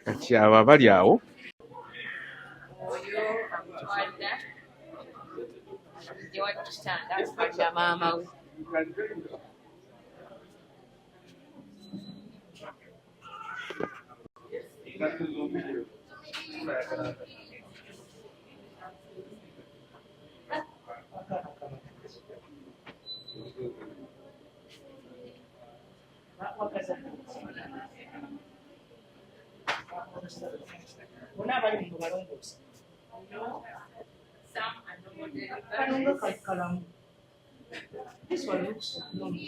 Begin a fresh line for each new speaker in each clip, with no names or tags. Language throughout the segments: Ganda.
Kati abo abali awo
This one looks normal.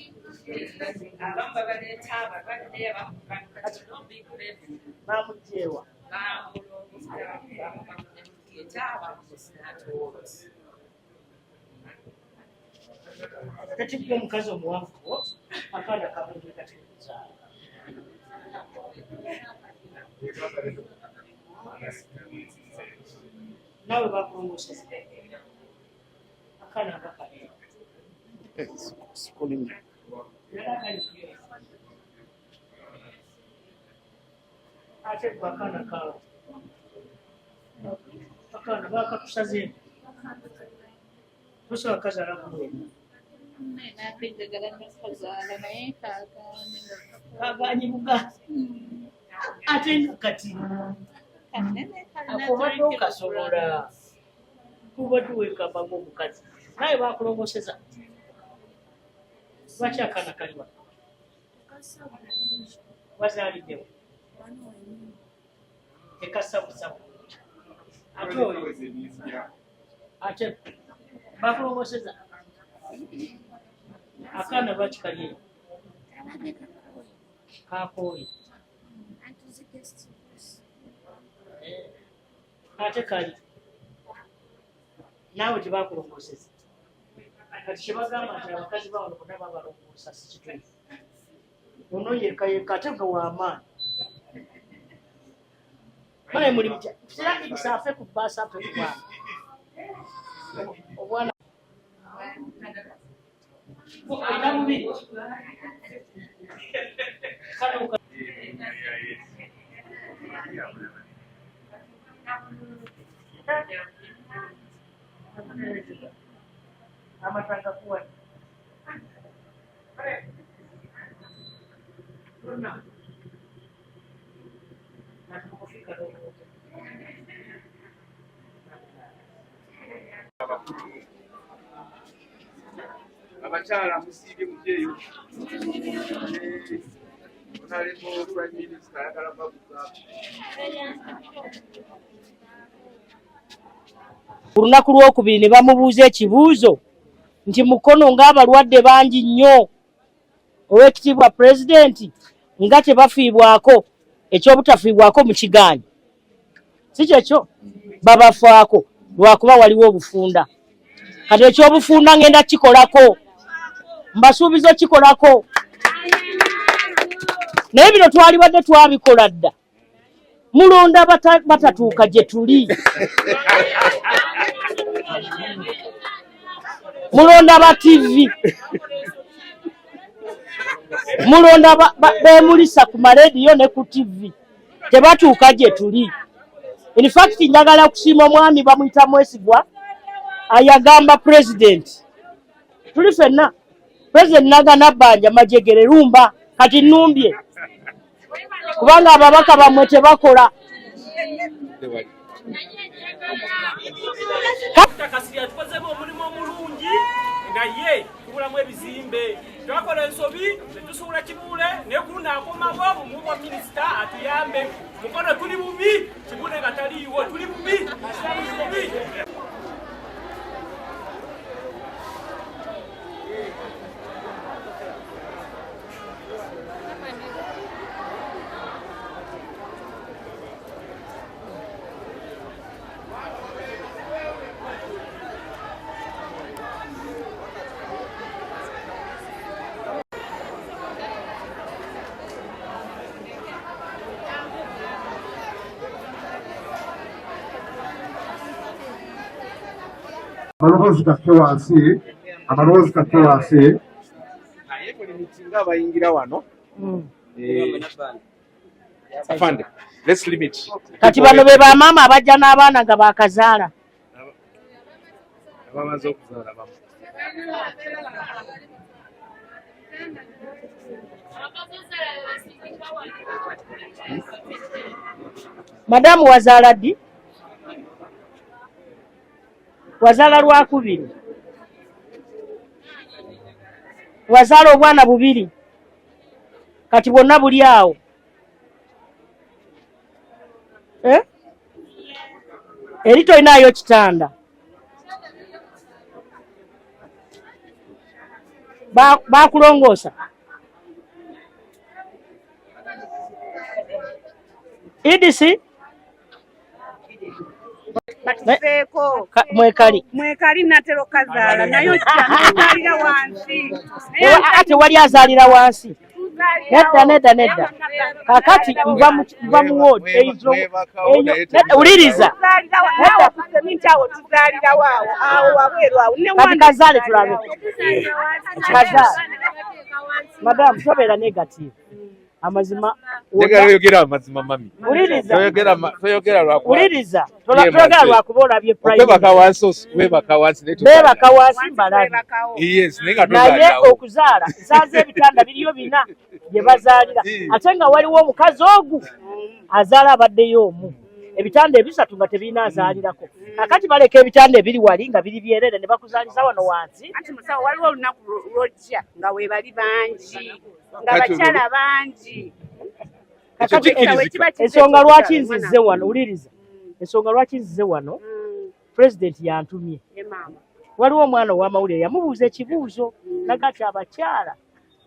Now we're almost schooling. I take Bakana car. Bakana Baka Shazin. What's your cousin? I think the government was I think Katina. Akumaduka sobola kuba tuweka bango mukazi naye bakulongoseza bachakana kaliwa wazaliddewo ekasabusabu ate bakulongoseza akana bakikalye kakooyi ate kali naawe tebakulongoseza kati kyebagamba nti abakazi bawo bonna babalongoosa si kituufu ono yekayeka ate nga w'amaanyi mane mulimu kirangirisa afe ku bbaasa afe ku bwana obwana alina bubiri kano amatanga kuwa
abakyala musiibye mujeeyo onalimo prime minister ayagala babuga
ku lunaku lwokubiri ne bamubuuza ekibuuzo nti Mukono ng'abalwadde bangi nnyo Oweekitiibwa Pulezidenti nga tebafiibwako ekyobutafiibwako mu kigaanyi si kyekyo babafaako lwakuba waliwo obufunda kati ekyobufunda ngenda kikolako mbasuubiza kikolako naye bino twalibadde twabikola dda mulonda batatuuka gye tuli mulonda ba TV mulonda bemulisa ku marediyo ne ku TV tebatuuka gye tuli. In fact njagala kusiima omwami bamuyita Mwesigwa ayagamba president tuli fenna president naga Nabbanja majegere lumba kati numbye kubanga ababaka bamwe tebakola
Takasiya tukozemo omulimu omulungi nga ye tubulamu ebizimbe twakola ensobi tetusuula Kibule ne kunaakomawo mu bwa minisita atuyambe Mukono tuli bubi Kibule nga taliiwo tuli bubi.
Amaloboozi gaffe wansi
naye buli mitinga abayingira wano afande let's limit
kati bano be bamaama abajja n'abaana nga bakazaala
abamaze okuzaala bamu
madamu wazaala ddi wazaala lwakubiri wazaala obwana bubiri kati bwonna buli awo eri tolinayo kitanda bakulongoosa idisi
mwekali natero kazaala nayo kyazaalira wansi
ate wali azaalira wansi nedda kakati nva mu wodi uliriza
awo wabweru awo
kati kazaale tulabe kazaale madamu tobeera negative amazima
yogera amazima mami toyogera
lwakuba olabye
okwebaka wansi
bebaka wansi mbalabe naye okuzaala nsaaza ebitanda biriyo 4 gye bazaalira ate nga waliwo omukazi ogu azaala abaddeyo omu ebitanda 3 nga tebirina azaalirako akati baleka ebitanda ebiri wali nga biri byerere ne bakuzaalisa wano wansi
anti musawo waliwo olunaku lwojja nga webali bangi nga bakyala bangi
ensonga lwaki nzize wano uliriza ensonga lwaki nzize wano president yantumye waliwo omwana ow'amawulire yamubuuza ekibuuzo nagati abakyala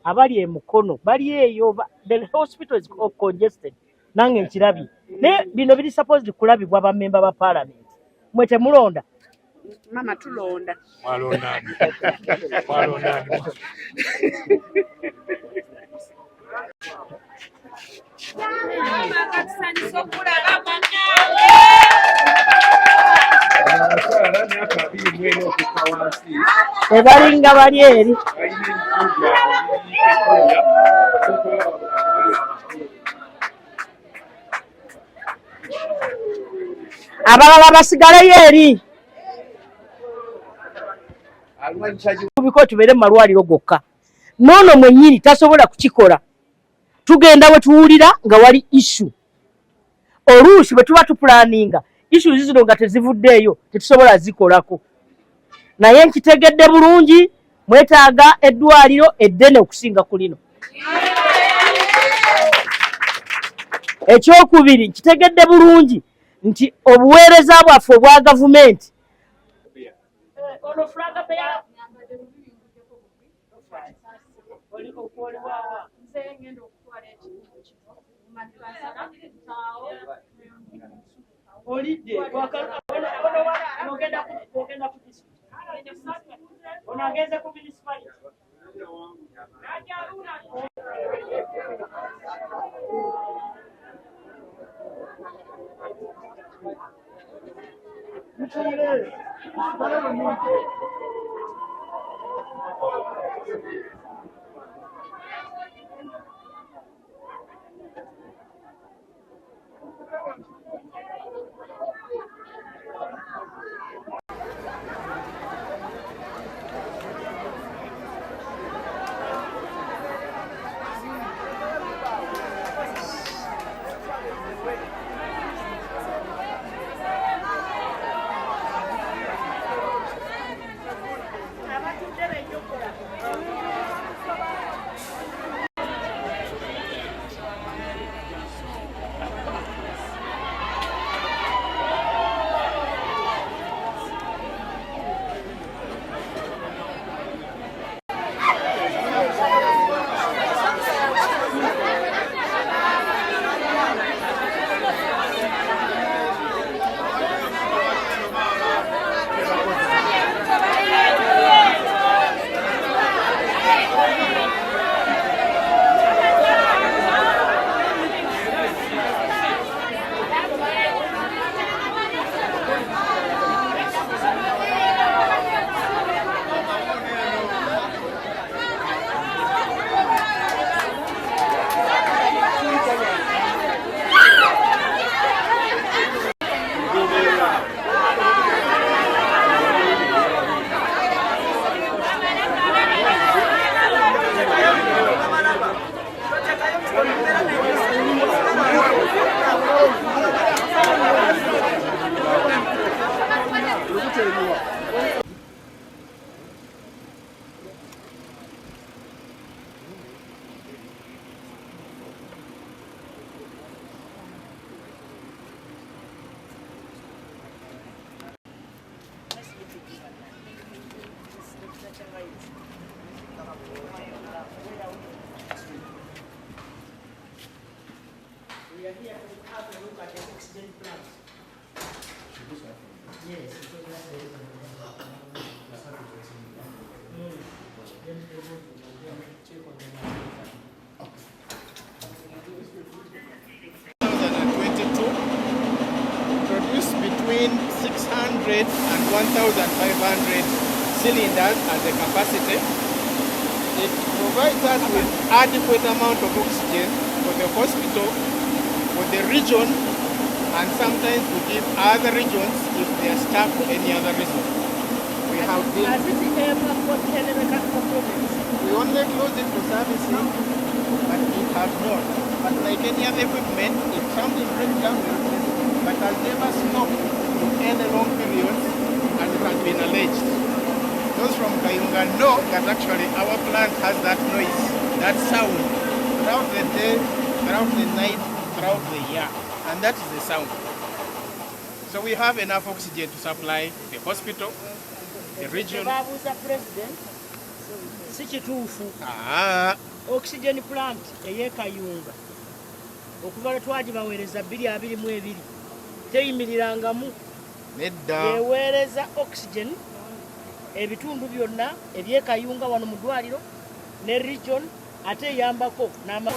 abali e Mukono bali eyo the hospital is congested nange nkirabye naye bino biri supposed kulabibwa bamemba ba parliament mwe temulonda
mama tulonda
mwalondani
ebalinga bali eri abalala basigaleyo eri kubiko tubeere mu malwaliro gokka noono mwennyini tasobola kukikola tugenda we tuwulira nga wali issue oluusi bwe tuba tupulaninga issue zino nga tezivuddeeyo tetusobola zikolako naye nkitegedde bulungi mwetaaga eddwaliro eddene okusinga ku lino ekyokubiri nkitegedde bulungi nti obuweereza bwaffe obwa gavumenti
Between 600 and 1,500 cylinders as a capacity. It provides us with adequate amount of oxygen for the hospital, for the region, and sometimes we give other regions if they are stuck for any other reason. We have been... We only close it for servicing, but it has not. But like any other equipment, if something breaks down, but has never stopped in any long periods as it has been alleged. Those from Kayunga know that actually our plant has that noise, that sound throughout the day, throughout the night, throughout the year, and that is the sound. So we have enough oxygen to supply the hospital, the region.
Oxygen plant eye Kayunga okuva twagibaweereza 222 teyimirirangamu
nedda
yeweereza oxygen ebitundu byonna eby'e Kayunga wano mu Dwaliro ne region ate eyambako n'ama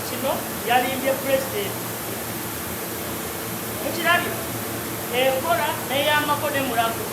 kino yalimbye president mukirabyo enkola n'eyambako ne mulago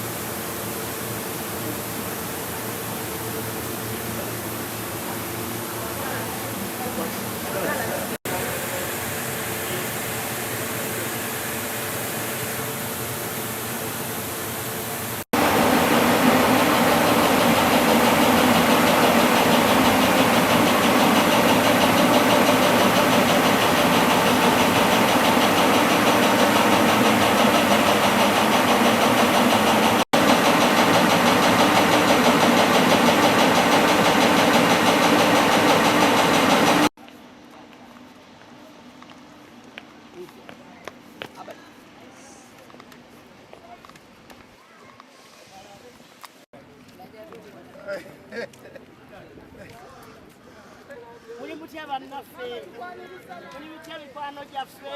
bannaffe muli bitya mikwano gyaffe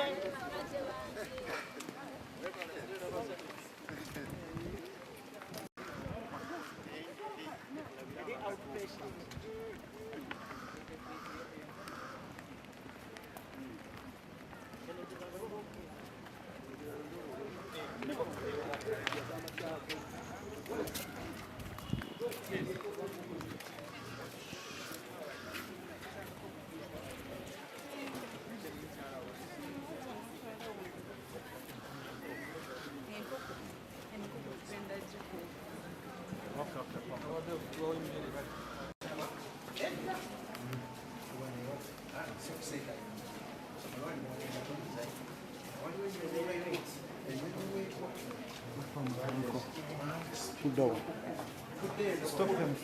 Stop them.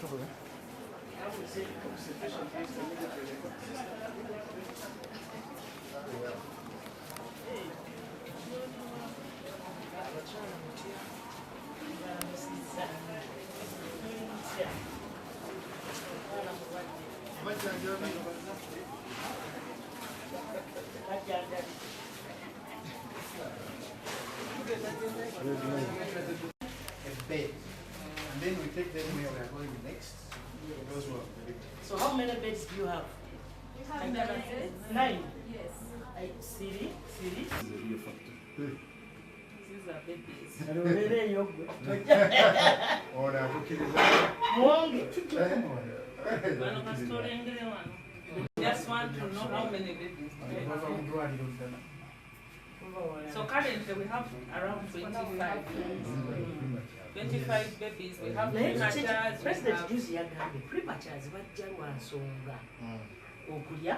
A bed. And then we take them where we are going next. Those who are
So how many beds do you have?
We have 9 beds.
9.
Yes.
Siri.
These are babies.
Mwonge.
One of the story in the one. Just want to know how many babies. So currently we have around 25. 25 babies. We have prematures.
President Juzi yagambye prematures bajja lwa nsonga okulya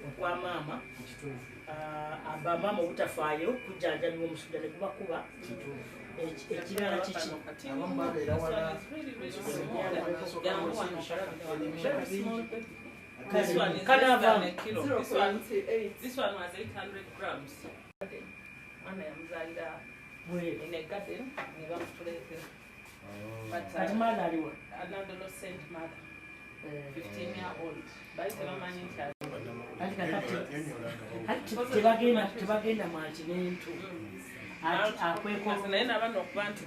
okwa maama abamaama obutafaayo kujjanjabibwa omusujja ne kubakuba ekirala kiki
This one is less than a kilo. This one was 800 grams. One in a garden, but an adolescent mother, 15-year-old. By the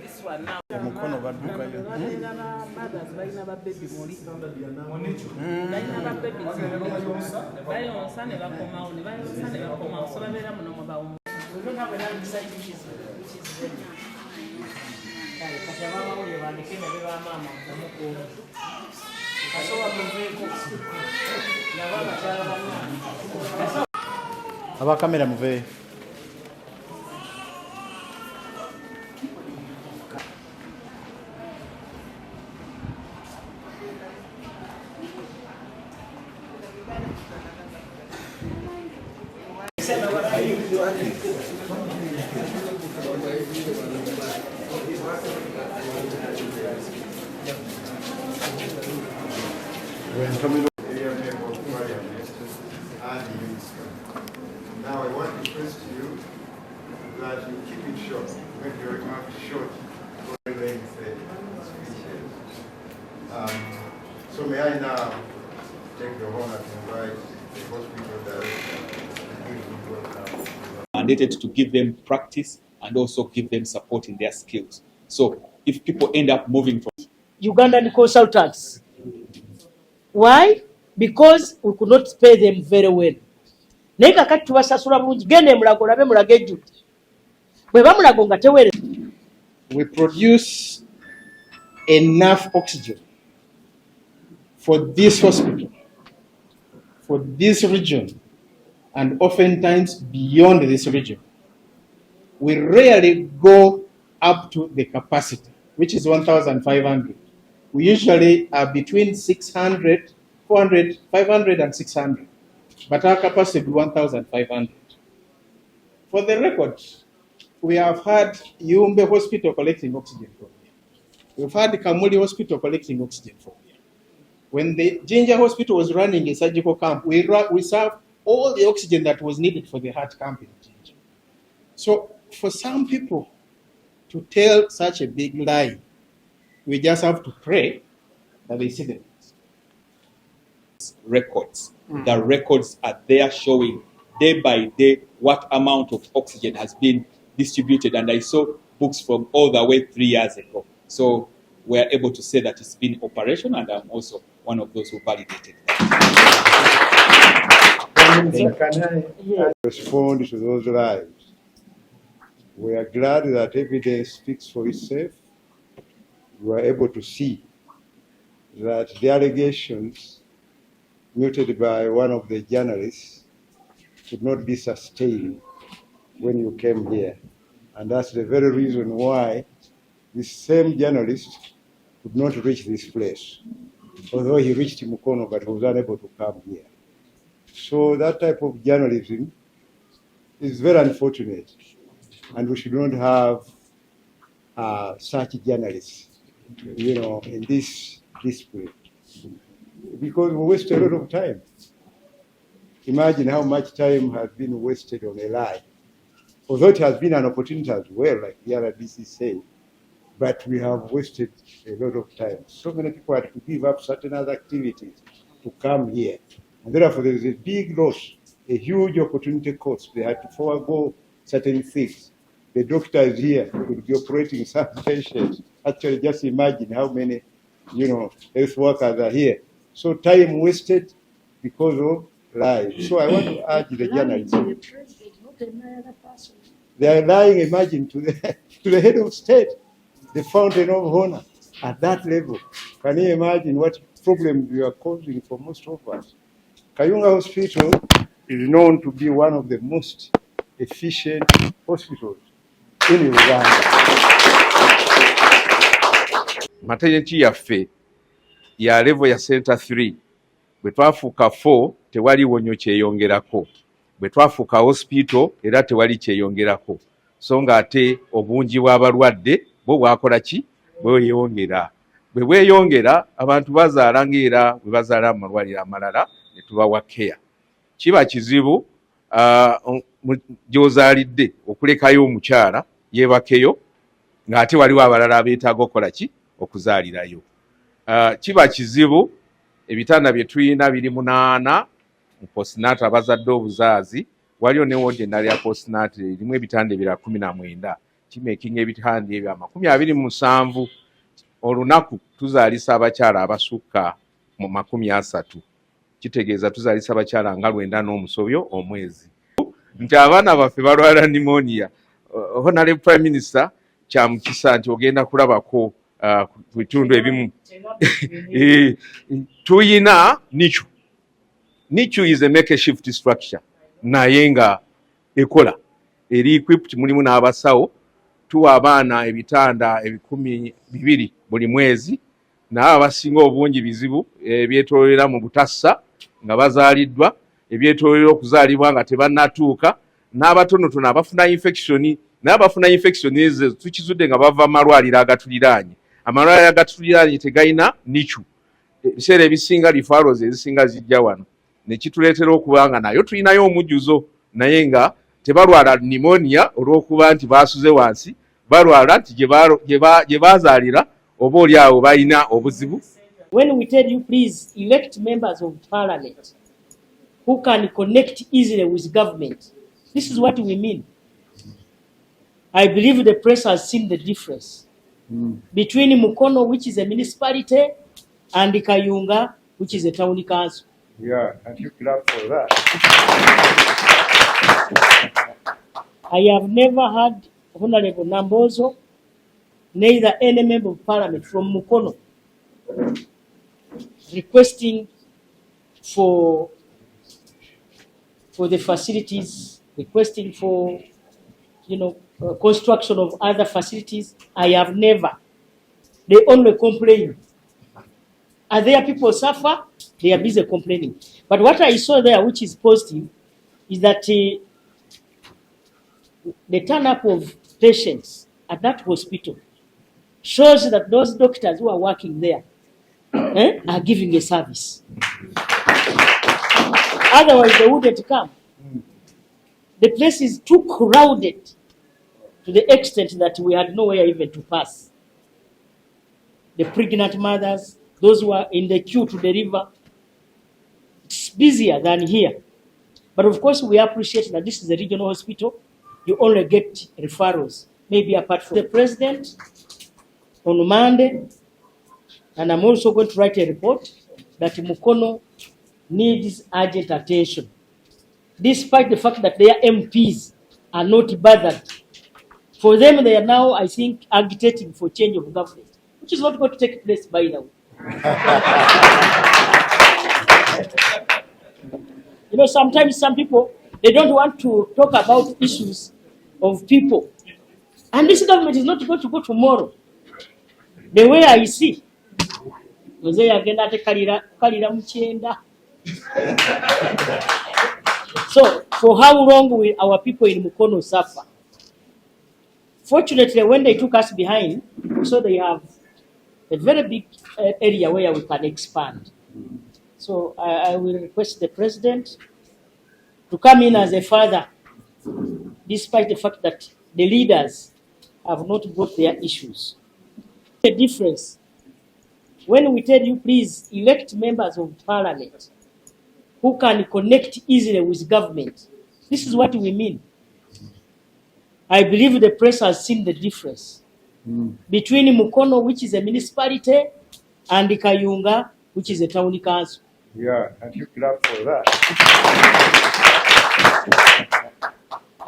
this one now.
Mukono baddukayo. Aba kamera muve.
Now I want to request you that you keep it short, make your remarks short. So may I now take the honor to invite the hospital director to give you
mandated to give them practice and also give them support in their skills. So if people end up moving from
Ugandan consultants. Why? Because we could not pay them very well. Nega kati tubasasula bulungi gende mulago labe mulage ejjudde. Bwe bamulago nga tewere.
We produce enough oxygen for this hospital, for this region, and oftentimes beyond this region. We rarely go up to the capacity, which is 1,500. We usually are between 600, 400, 500, and 600. But our capacity is 1,500. For the record, we have had Yumbe Hospital collecting oxygen from here. We've had Kamuli Hospital collecting oxygen from here. When the Ginger Hospital was running a surgical camp, we served all the oxygen that was needed for the heart camp in Ginger. So for some people to tell such a big lie, we just have to pray that they see the
records The records are there showing day by day what amount of oxygen has been distributed. And I saw books from all the way 3 years ago. So we are able to say that it's been operational, and I'm also one of those who validated that.
Can I respond to those lives? We are glad that evidence speaks for itself. We are able to see that the allegations muted by one of the journalists could not be sustained when you came here. And that's the very reason why this same journalist could not reach this place. Although he reached Mukono, but he was unable to come here. So that type of journalism is very unfortunate. And we should not have such journalists, in this display. Because we waste a lot of time. Imagine how much time has been wasted on a lie. Although it has been an opportunity as well, like the RDC said, but we have wasted a lot of time. So many people had to give up certain other activities to come here. And therefore, there is a big loss, a huge opportunity cost. They had to forego certain things. The doctor is here, will be operating some patients. Actually, just imagine how many, health workers are here. So time wasted because of lies. So I want to urge the journalists. They are lying, imagine, to the head of state, the fountain of honor, at that level. Can you imagine what problems we are causing for most of us? Kayunga Hospital is known to be one of the most efficient hospitals in Uganda.
Maternity yaffe ya level ya center 3 bwe twafuuka 4 tewaliwo nnyo kyeyongerako, bwe twafuuka hospital era tewali kyeyongerako, so ng'ate obungi bw'abalwadde bwo bwakola ki bweyongera. Bwe bweyongera abantu bazaala ng'era bwe bazaala mu malwaliro amalala ne tubawa care. Kiba kizibu gy'ozaalidde okulekayo omukyala yeebakeyo ng'ate waliwo abalala abeetaaga okukola ki okuzaalirayo. Kiba kizibu ebitanda bye tulina biri 8 mu postnatal abazadde obuzaazi, waliwo ne wodi endala ya postnatal erimu ebitanda ebirala 19, kimekinga ebitanda ebyo 27 olunaku tuzaalisa abakyala abasukka mu 30. Kitegeeza tuzaalisa abakyala nga 9 n'omusobyo omwezi. Nti abaana baffe balwala pneumonia. Honorable Prime Minister, kya mukisa nti ogenda kulabako ku bitundu ebimu. Tuyina NICU. NICU is a makeshift structure. Naye nga ekola. Eri equipped, mulimu n'abasawo. Tuwa abaana ebitanda 200 buli mwezi. Naabo abasinga obungi bizibu ebyetoolera mu butassa nga bazaaliddwa, ebyetoolera okuzaalibwa nga tebannatuuka, n'abatonotono abafuna infection. N'abafuna infection ezo tukizudde nga bava amalwaliro agatuliraanye. Amalwaliro agatuliraanye tegalina NICU. Ebiseera ebisinga referrals ezisinga zijja wano. Ne kituleetera okuba nga nayo tulinayo omujjuzo, naye nga tebalwala pneumonia olw'okuba nti baasuze wansi, balwala nti gye baazaalira oba oli awo balina obuzibu.
When we tell you please elect members of parliament who can connect easily with government, this is what we mean. I believe the press has seen the difference between Mukono, which is a municipality, and Kayunga, which is a town council.
Yeah, and you clap for that.
I have never heard Honorable Nambozo, neither any member of parliament from Mukono, requesting for the facilities, requesting for construction of other facilities. I have never. They only complain. Are there people suffer? They are busy complaining. But what I saw there, which is positive, is that the turn-up of patients at that hospital shows that those doctors who are working there are giving a service. Otherwise, they wouldn't come. The place is too crowded to the extent that we had nowhere even to pass. The pregnant mothers, those who are in the queue to deliver, It's busier than here. But of course, we appreciate that this is a regional hospital. You only get referrals, maybe apart from the president on Monday. And I'm also going to write a report that Mukono needs urgent attention. Despite the fact that their MPs are not bothered. For them, they are now, I think, agitating for change of government, which is not going to take place, by the way. You know, sometimes some people, they don't want to talk about issues of people. And this government is not going to go tomorrow. The way I see, so for how long will our people in Mukono suffer? Fortunately, when they took us behind, so they have a very big area where we can expand. So I will request the president to come in as a father, despite the fact that the leaders have not brought their issues. The difference, when we tell you, please elect members of parliament who can connect easily with government, this is what we mean. I believe the press has seen the difference between Mukono, which is a municipality, and Kayunga, which is a town council.
Yeah, and you clap for that.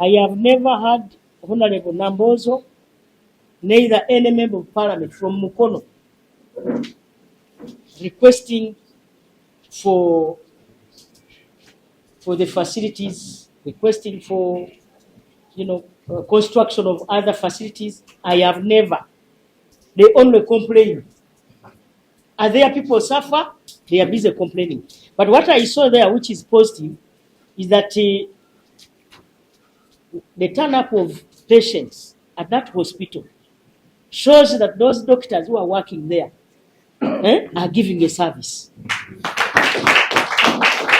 I have never heard Honorable Nambozo, neither any member of parliament from Mukono, requesting for the facilities, requesting for, construction of other facilities. I have never. They only complain. Are there people suffer? They are busy complaining. But what I saw there, which is positive, is that the turn-up of patients at that hospital shows that those doctors who are working there are giving a service.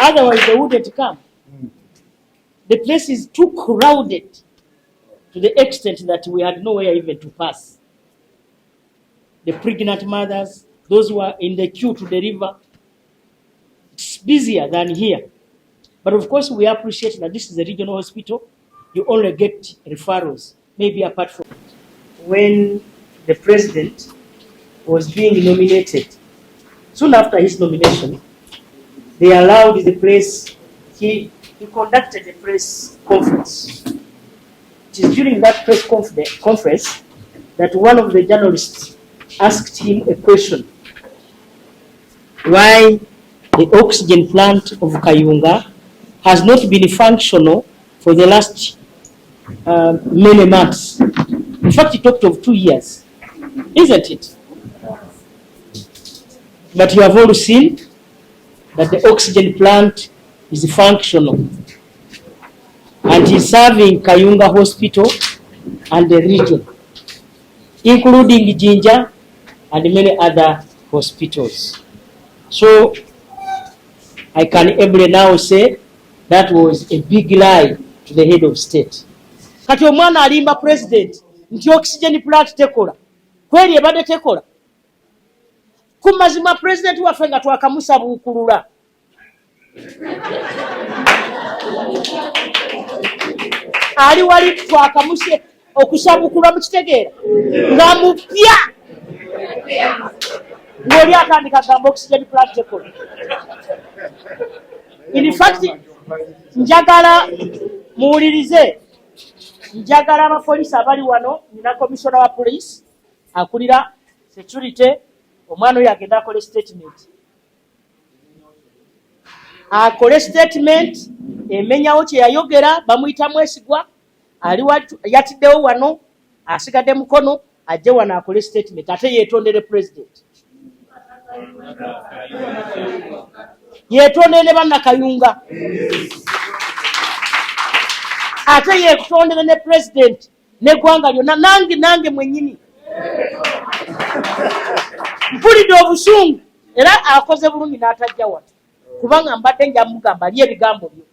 Otherwise, they wouldn't come. The place is too crowded to the extent that we had nowhere even to pass. The pregnant mothers, those who are in the queue to deliver, it's busier than here. But of course, we appreciate that this is a regional hospital. You only get referrals, maybe apart from when the president was being nominated. Soon after his nomination, they allowed the press, he conducted a press conference. It is during that press conference that one of the journalists asked him a question. Why the oxygen plant of Kayunga has not been functional for the last many months. In fact, he talked of 2 years, isn't it? But you have all seen that the oxygen plant is functional and is serving Kayunga Hospital and the region, including Jinja and many other hospitals. So I can ably now say that was a big lie to the head of state. Kati omwana alimba president nti oxygen plant tekola. Kweli ebadde tekola. Kumazima president waffe nga twakamusabuukulula. Ali wali twakamushe okusabuukulula mu kitegeera nga mupya ng'oli atandika gamba oxygen plant tekola. In fact, njagala muwulirize, njagala abapoliisi abali wano, nina komisona wa police akulira security, omwana oyo agenda akole statement. Akole statement emenyawo kye yayogera, bamuyita Mwesigwa, ali yatiddewo wano, asigadde Mukono, ajje wano akole statement, ate yeetondere president. Yeetondere banna Kayunga. Ate yeetondere ne president n'eggwanga lyonna nange mwennyini. Mpulidde obusungu era akoze bulungi n'atajja wano. Kubanga mbadde njamugamba ali ebigambo byo.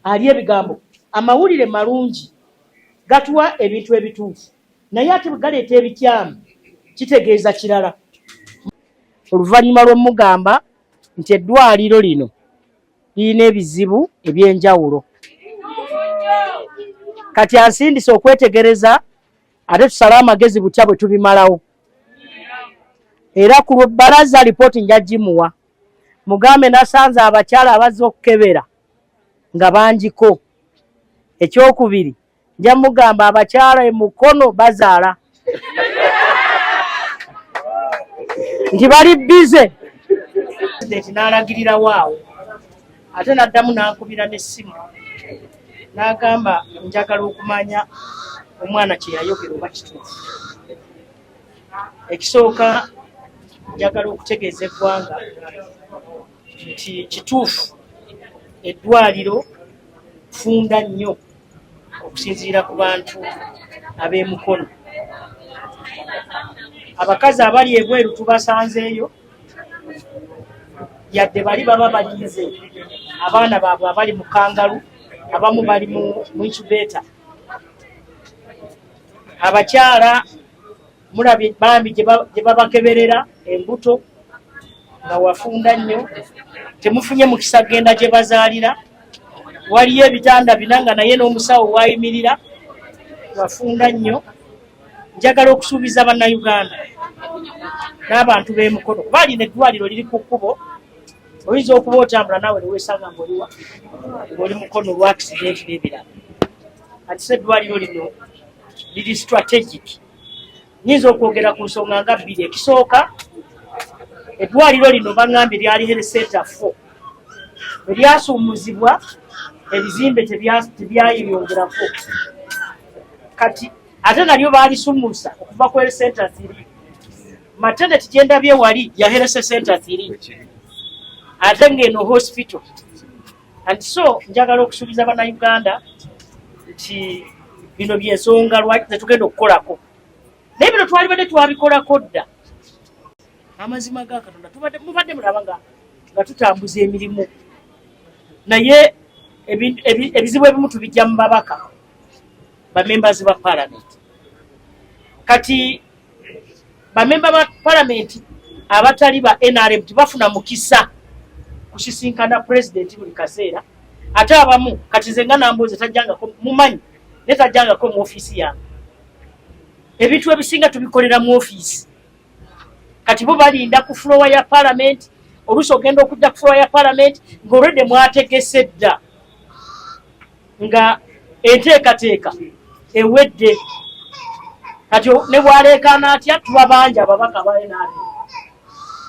Ali ebigambo. Amawulire malungi gatuwa ebintu ebituufu. Naye ate galeeta ebikyamu kitegeeza kirala. Oluvannyuma lw'omugamba nti eddwaliro lino lirina ebizibu ebyenjawulo. Kati ansindise okwetegereza ate tusale amagezi butya bwe tubimalawo. Era ku bbalaza lipooti nja gimuwa. Mugambe nasanze abakyala abazze okukebera nga bangiko. Ekyokubiri nja mugamba abakyala e Mukono bazaala. Nti bali bize. President n'alagirira waawo. Ate n'addamu n'ankubira n'essimu. N'agamba njagala okumanya omwana kye yayogera oba kituufu. Ekisooka njagala okutegeeza eggwanga nti kituufu eddwaliro funda nnyo okusinziira ku bantu ab'e Mukono. Abakazi abali ebweru tubasanzeeyo yadde bali baba balinze abaana baabwe abali mu kangalu, abamu bali mu incubator. Abakyala mulabye bambi gye babakeberera embuto nga wafunda nnyo, temufunye mukisa genda gye bazaalira. Waliyo ebitanda bina nga naye n'omusawo waayimirira, wafunda nnyo. Njagala okusuubiza bannayuganda n'abantu b'e Mukono kuba lino eddwaliro liri ku kkubo. Oyinza okuba otambula naawe ne weesanga ng'oli Mukono olwa accident n'ebirala. Ati se eddwaliro lino liri strategic. Nyinza okwogera ku nsonga nga bbiri. Ekisooka, eddwaliro lino baŋŋambye lyali health center 4. Bwe lyasuumuzibwa ebizimbe tebyayongerako. Kati ate nalyo baalisuumuusa okuva ku health center 3. Maternity gye ndabye wali ya health center 3. Ate ng'eno hospital. And so njagala okusuubiza bannayuganda nti bino byensonga lwaki tetugenda okukolako. Naye bino twalibadde twabikolako dda. Amazima ga Katonda mubadde mulaba nga tutambuza emirimu. Naye ebizibu ebimu tubijja mu babaka bamembers ba parliament. Kati bamemba ba parliament abatali ba NRM tibafuna mukisa kusisinkana president buli kaseera. Ate abamu kati nze nga nambuuze tajjangako mumanyi ne tajjangako mu ofiisi yange. Ebintu ebisinga tubikolera mu ofiisi. Kati bo balinda ku floor ya parliament, oluusi ogenda okudda ku floor ya parliament ng'olwedde mwategese dda nga enteekateeka ewedde. Kati ne bwaleekaana atya tuba bangi ababaka ba NRM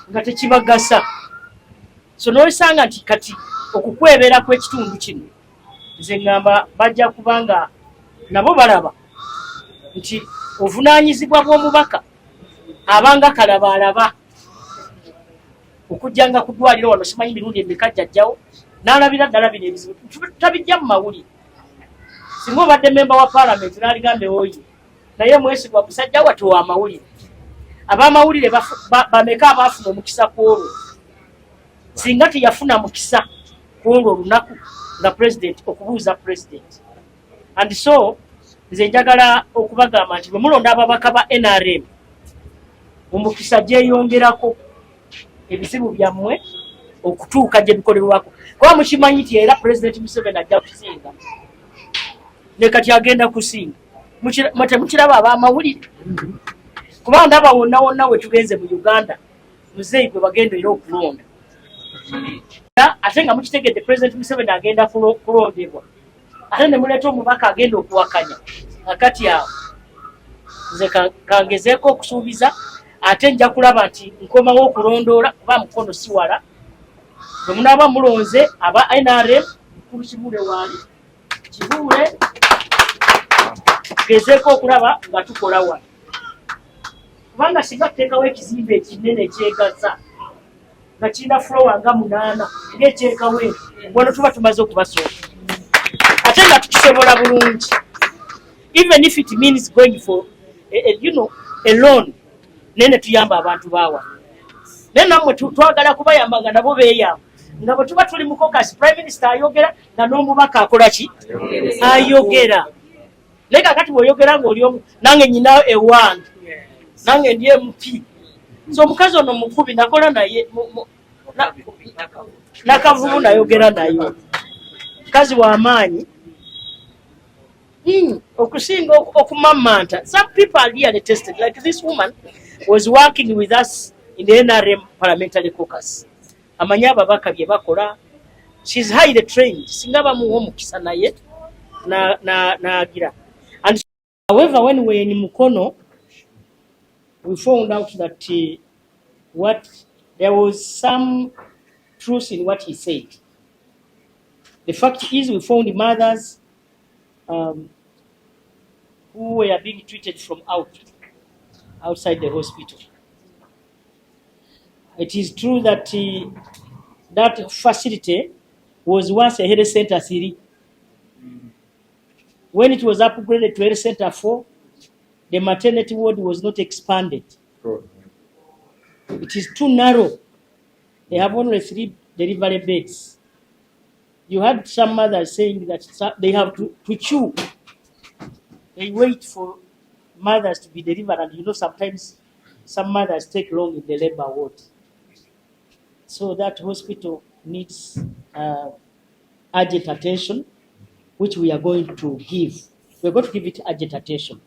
nga tekibagasa. So n'osanga nti kati okukwebera kw'ekitundu kino nze ngamba bajja kubanga nabo balaba nti obuvunaanyizibwa bw'omubaka abanga kalaba alaba okujjanga ku ddwaliro wano simanyi mirundi emeka jjajjawo n'alabira ddala bino ebizibu tabijja mu mawulire. Singa obadde memba wa parliament n'aligambe oyi naye mwesigwa musajja wattu wa mawulire. Ab'amawulire bameka abaafuna omukisa ku olwo. Singa teyafuna mukisa ku olwo olunaku nga president okubuuza president. And so nze njagala okubagamba nti bwe mulonda ababaka ba NRM omukisa gyeyongerako ebizibu byammwe okutuuka gye bikolerwako. Kuba mukimanyi nti era President Museveni ajja kusinga ne kati agenda kusinga. Temukiraba ab'amawulire kuba ndaba wonna wonna we tugenze mu Uganda muzeeyi gwe bagenda era okulonda. Ate nga mukitegedde President Museveni agenda kulondebwa ate ne muleeta omubaka agenda okuwakanya. Akati awo nze kangezeeko okusuubiza ate nja kulaba nti nkomawo okulondoola kuba Mukono si wala. Bwe munaaba mulonze aba NRM ku Kibuule wali Kibuule gezeeko okulaba nga tukola wano. Kubanga singa tuteekawo ekizimbe ekinene ekyegaza nga kirina floor nga 8 ng'ekyekawo wano tuba tumaze okubasooka ate nga tukisobola bulungi. Even if it means going for a loan nene tuyamba abantu bawa. Naye nammwe twagala kubayamba nga nabo beeyamba. Nga bwe tuba tuli mu caucus Prime Minister ayogera nga n'omubaka akola ki? Ayogera. Naye kakati bw'oyogera ng'oli omu nange nyina ewange nange ndi MP. So omukazi ono mukubi nakola naye Nakavulu nayogera nayo mukazi w'amaanyi okusinga okumamanta. Some people are really tested. Like this woman was working with us in the NRM parliamentary caucus. Amanya ababaka bye bakola. She's highly trained. Singa bamuwa omukisa naye agira. And however, when we were in Mukono, we found out that there was some truth in what he said. The fact is, we found mothers who were being treated from outside the hospital. It is true that that facility was once a health center 3. When it was upgraded to health center 4, the maternity ward was not expanded. It is too narrow. They have only 3 delivery beds. You had some mothers saying that they have to chew. They wait for mothers to be delivered, and sometimes some mothers take long in the labor ward. So that hospital needs urgent attention, which we are going to give. We're going to give it urgent attention.